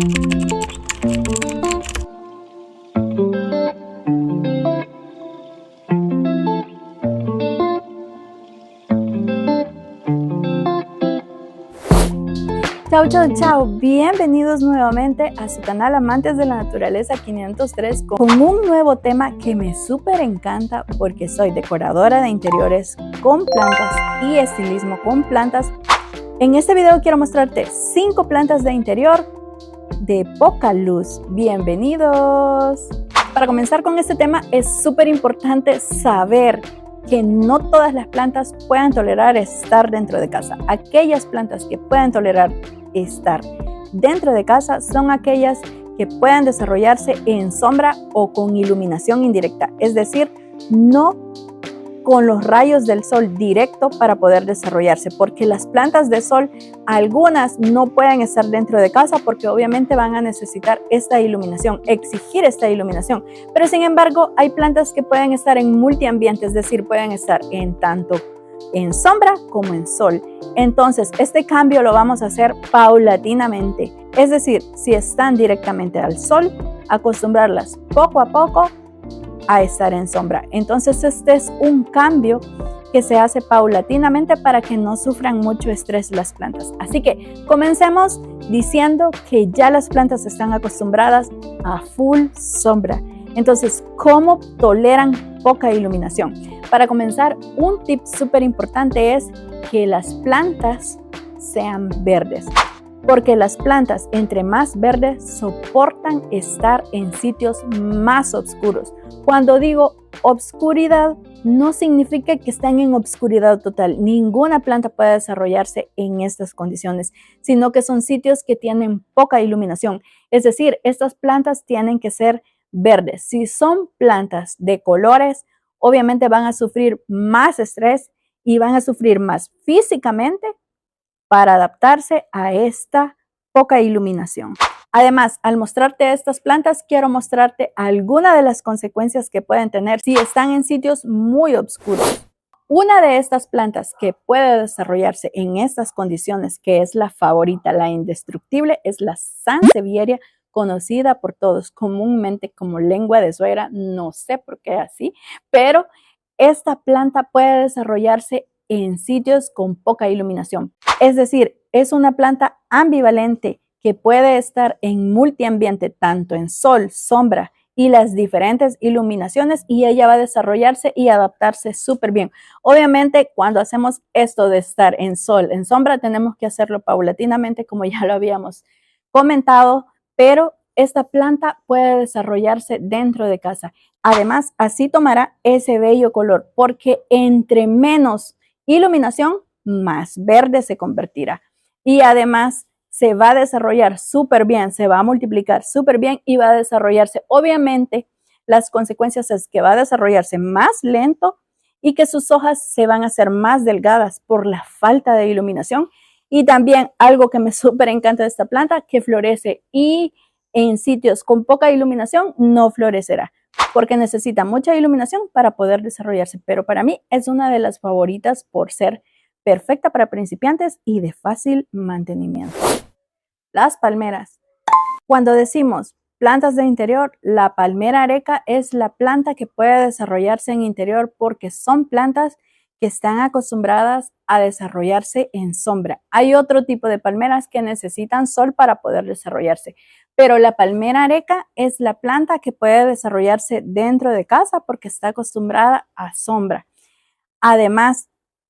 Chau, chau, chau, bienvenidos nuevamente a su canal Amantes de la Naturaleza 503 con un nuevo tema que me súper encanta porque soy decoradora de interiores con plantas y estilismo con plantas. En este video quiero mostrarte 5 plantas de interior de poca luz. Bienvenidos. Para comenzar con este tema es súper importante saber que no todas las plantas puedan tolerar estar dentro de casa. Aquellas plantas que puedan tolerar estar dentro de casa son aquellas que puedan desarrollarse en sombra o con iluminación indirecta, es decir, no con los rayos del sol directo para poder desarrollarse, porque las plantas de sol, algunas no pueden estar dentro de casa porque obviamente van a necesitar esta iluminación, exigir esta iluminación, pero sin embargo hay plantas que pueden estar en multiambiente, es decir, pueden estar en tanto en sombra como en sol. Entonces este cambio lo vamos a hacer paulatinamente, es decir, si están directamente al sol, acostumbrarlas poco a poco a estar en sombra. Entonces este es un cambio que se hace paulatinamente para que no sufran mucho estrés las plantas. Así que comencemos diciendo que ya las plantas están acostumbradas a full sombra. Entonces, ¿cómo toleran poca iluminación? Para comenzar, un tip súper importante es que las plantas sean verdes, porque las plantas entre más verdes soportan estar en sitios más oscuros. Cuando digo obscuridad, no significa que estén en obscuridad total. Ninguna planta puede desarrollarse en estas condiciones, sino que son sitios que tienen poca iluminación. Es decir, estas plantas tienen que ser verdes. Si son plantas de colores, obviamente van a sufrir más estrés y van a sufrir más físicamente para adaptarse a esta poca iluminación. Además, al mostrarte estas plantas, quiero mostrarte algunas de las consecuencias que pueden tener si están en sitios muy oscuros. Una de estas plantas que puede desarrollarse en estas condiciones, que es la favorita, la indestructible, es la sansevieria, conocida por todos comúnmente como lengua de suegra, no sé por qué así, pero esta planta puede desarrollarse en sitios con poca iluminación. Es decir, es una planta ambivalente que puede estar en multiambiente, tanto en sol, sombra y las diferentes iluminaciones, y ella va a desarrollarse y adaptarse súper bien. Obviamente, cuando hacemos esto de estar en sol, en sombra, tenemos que hacerlo paulatinamente, como ya lo habíamos comentado, pero esta planta puede desarrollarse dentro de casa. Además, así tomará ese bello color, porque entre menos iluminación, más verde se convertirá. Y además se va a desarrollar súper bien, se va a multiplicar súper bien y va a desarrollarse. Obviamente, las consecuencias es que va a desarrollarse más lento y que sus hojas se van a hacer más delgadas por la falta de iluminación. Y también algo que me súper encanta de esta planta, que florece y en sitios con poca iluminación no florecerá, porque necesita mucha iluminación para poder desarrollarse. Pero para mí es una de las favoritas por ser perfecta para principiantes y de fácil mantenimiento. Las palmeras. Cuando decimos plantas de interior, la palmera areca es la planta que puede desarrollarse en interior porque son plantas que están acostumbradas a desarrollarse en sombra. Hay otro tipo de palmeras que necesitan sol para poder desarrollarse, pero la palmera areca es la planta que puede desarrollarse dentro de casa porque está acostumbrada a sombra. Además,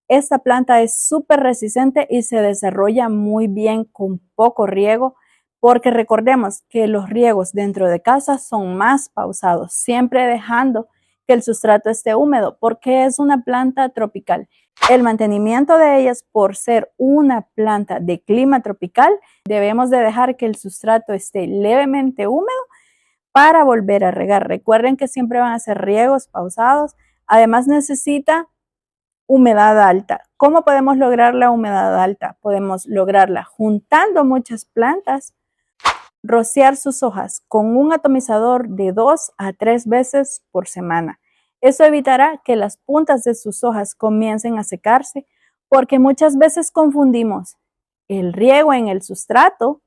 esta planta es súper resistente y se desarrolla muy bien con poco riego, porque recordemos que los riegos dentro de casa son más pausados, siempre dejando que el sustrato esté húmedo, porque es una planta tropical. El mantenimiento de ellas, por ser una planta de clima tropical, debemos de dejar que el sustrato esté levemente húmedo para volver a regar. Recuerden que siempre van a ser riegos pausados. Además necesita humedad alta. ¿Cómo podemos lograr la humedad alta? Podemos lograrla juntando muchas plantas, rociar sus hojas con un atomizador de 2 a 3 veces por semana. Eso evitará que las puntas de sus hojas comiencen a secarse, porque muchas veces confundimos el riego en el sustrato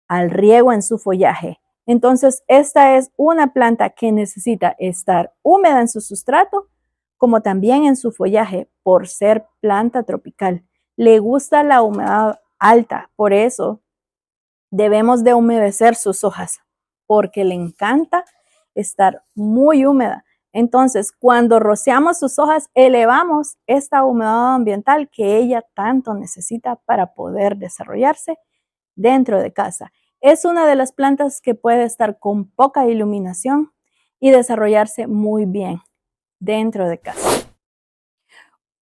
al riego en su follaje. Entonces, esta es una planta que necesita estar húmeda en su sustrato, como también en su follaje, por ser planta tropical. Le gusta la humedad alta, por eso debemos de humedecer sus hojas, porque le encanta estar muy húmeda. Entonces, cuando rociamos sus hojas, elevamos esta humedad ambiental que ella tanto necesita para poder desarrollarse dentro de casa. Es una de las plantas que puede estar con poca iluminación y desarrollarse muy bien dentro de casa.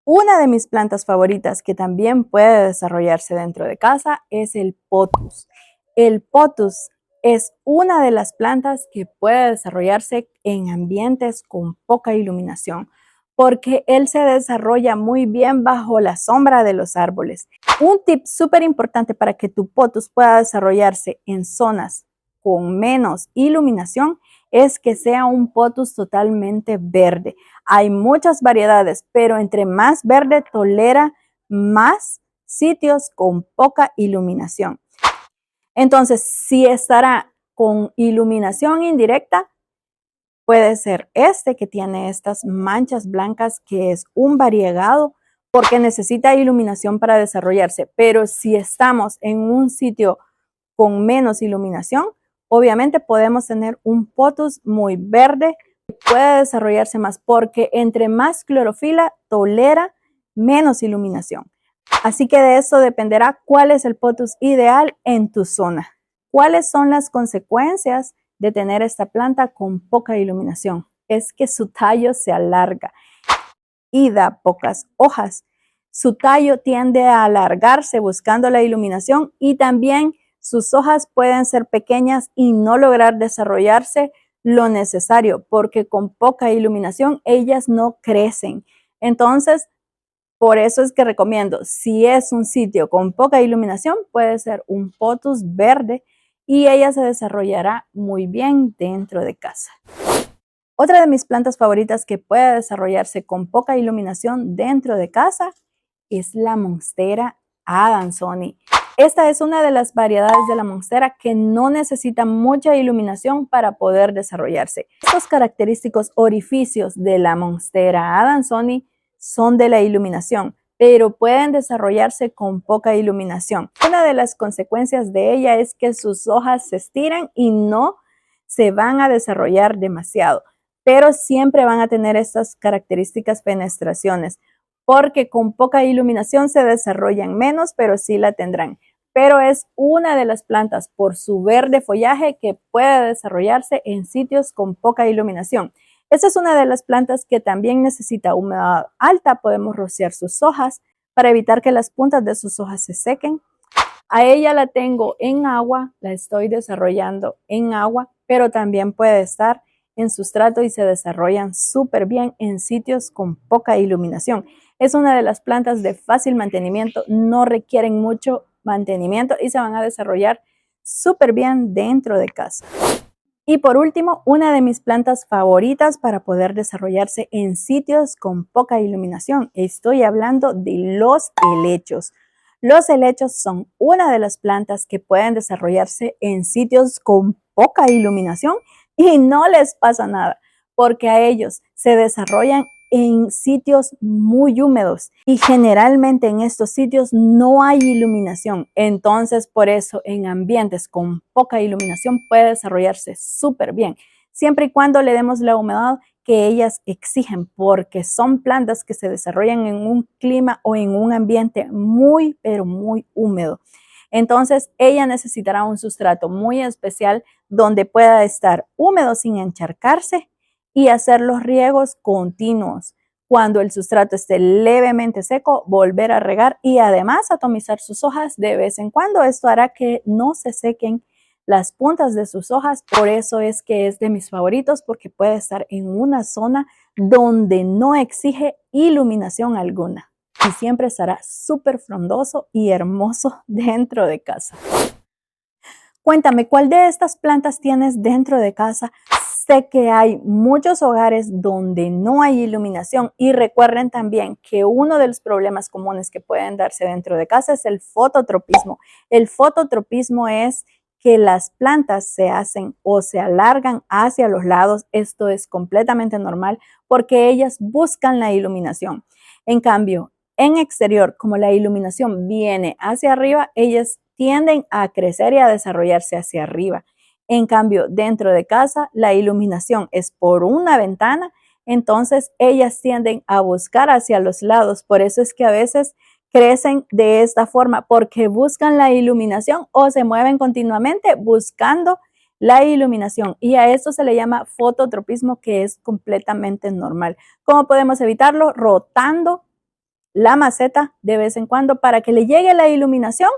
Una de mis plantas favoritas que también puede desarrollarse dentro de casa es el pothos. El pothos es una de las plantas que puede desarrollarse en ambientes con poca iluminación, porque él se desarrolla muy bien bajo la sombra de los árboles. Un tip súper importante para que tu pothos pueda desarrollarse en zonas con menos iluminación es que sea un pothos totalmente verde. Hay muchas variedades, pero entre más verde tolera más sitios con poca iluminación. Entonces, si estará con iluminación indirecta, puede ser este que tiene estas manchas blancas, que es un variegado, porque necesita iluminación para desarrollarse. Pero si estamos en un sitio con menos iluminación, obviamente podemos tener un pothos muy verde que puede desarrollarse más, porque entre más clorofila tolera menos iluminación. Así que de eso dependerá cuál es el pothos ideal en tu zona. ¿Cuáles son las consecuencias de tener esta planta con poca iluminación? Es que su tallo se alarga y da pocas hojas. Su tallo tiende a alargarse buscando la iluminación, y también sus hojas pueden ser pequeñas y no lograr desarrollarse lo necesario, porque con poca iluminación ellas no crecen. Entonces, por eso es que recomiendo, si es un sitio con poca iluminación, puede ser un pothos verde y ella se desarrollará muy bien dentro de casa. Otra de mis plantas favoritas que puede desarrollarse con poca iluminación dentro de casa es la monstera adansonii. Esta es una de las variedades de la monstera que no necesita mucha iluminación para poder desarrollarse. Estos característicos orificios de la monstera adansonii son de la iluminación, pero pueden desarrollarse con poca iluminación. Una de las consecuencias de ella es que sus hojas se estiran y no se van a desarrollar demasiado, pero siempre van a tener estas características fenestraciones, porque con poca iluminación se desarrollan menos, pero sí la tendrán. Pero es una de las plantas por su verde follaje que puede desarrollarse en sitios con poca iluminación. Esta es una de las plantas que también necesita humedad alta. Podemos rociar sus hojas para evitar que las puntas de sus hojas se sequen. A ella la tengo en agua, la estoy desarrollando en agua, pero también puede estar en sustrato y se desarrollan súper bien en sitios con poca iluminación. Es una de las plantas de fácil mantenimiento, no requieren mucho mantenimiento y se van a desarrollar súper bien dentro de casa. Y por último, una de mis plantas favoritas para poder desarrollarse en sitios con poca iluminación. Estoy hablando de los helechos. Los helechos son una de las plantas que pueden desarrollarse en sitios con poca iluminación y no les pasa nada, porque a ellos se desarrollan en sitios muy húmedos y generalmente en estos sitios no hay iluminación. Entonces, por eso en ambientes con poca iluminación puede desarrollarse súper bien, siempre y cuando le demos la humedad que ellas exigen, porque son plantas que se desarrollan en un clima o en un ambiente muy, pero muy húmedo. Entonces, ella necesitará un sustrato muy especial donde pueda estar húmedo sin encharcarse y hacer los riegos continuos. Cuando el sustrato esté levemente seco, volver a regar y además atomizar sus hojas de vez en cuando. Esto hará que no se sequen las puntas de sus hojas. Por eso es que es de mis favoritos, porque puede estar en una zona donde no exige iluminación alguna y siempre estará súper frondoso y hermoso dentro de casa. Cuéntame, ¿cuál de estas plantas tienes dentro de casa? Sé que hay muchos hogares donde no hay iluminación, y recuerden también que uno de los problemas comunes que pueden darse dentro de casa es el fototropismo. El fototropismo es que las plantas se hacen o se alargan hacia los lados. Esto es completamente normal porque ellas buscan la iluminación. En cambio, en exterior, como la iluminación viene hacia arriba, ellas tienden a crecer y a desarrollarse hacia arriba. En cambio, dentro de casa, la iluminación es por una ventana, entonces ellas tienden a buscar hacia los lados. Por eso es que a veces crecen de esta forma, porque buscan la iluminación o se mueven continuamente buscando la iluminación. Y a esto se le llama fototropismo, que es completamente normal. ¿Cómo podemos evitarlo? Rotando la maceta de vez en cuando para que le llegue la iluminación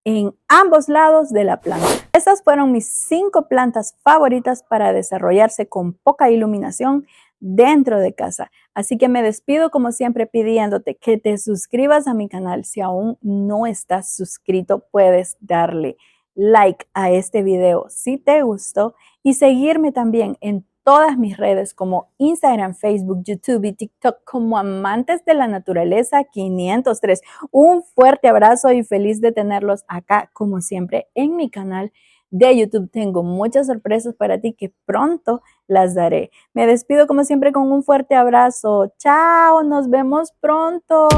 en ambos lados de la planta. Estas fueron mis 5 plantas favoritas para desarrollarse con poca iluminación dentro de casa. Así que me despido como siempre pidiéndote que te suscribas a mi canal. Si aún no estás suscrito, puedes darle like a este video si te gustó y seguirme también en todas mis redes como Instagram, Facebook, YouTube y TikTok como Amantes de la Naturaleza 503. Un fuerte abrazo y feliz de tenerlos acá como siempre en mi canal de YouTube. Tengo muchas sorpresas para ti que pronto las daré. Me despido como siempre con un fuerte abrazo. Chao, nos vemos pronto.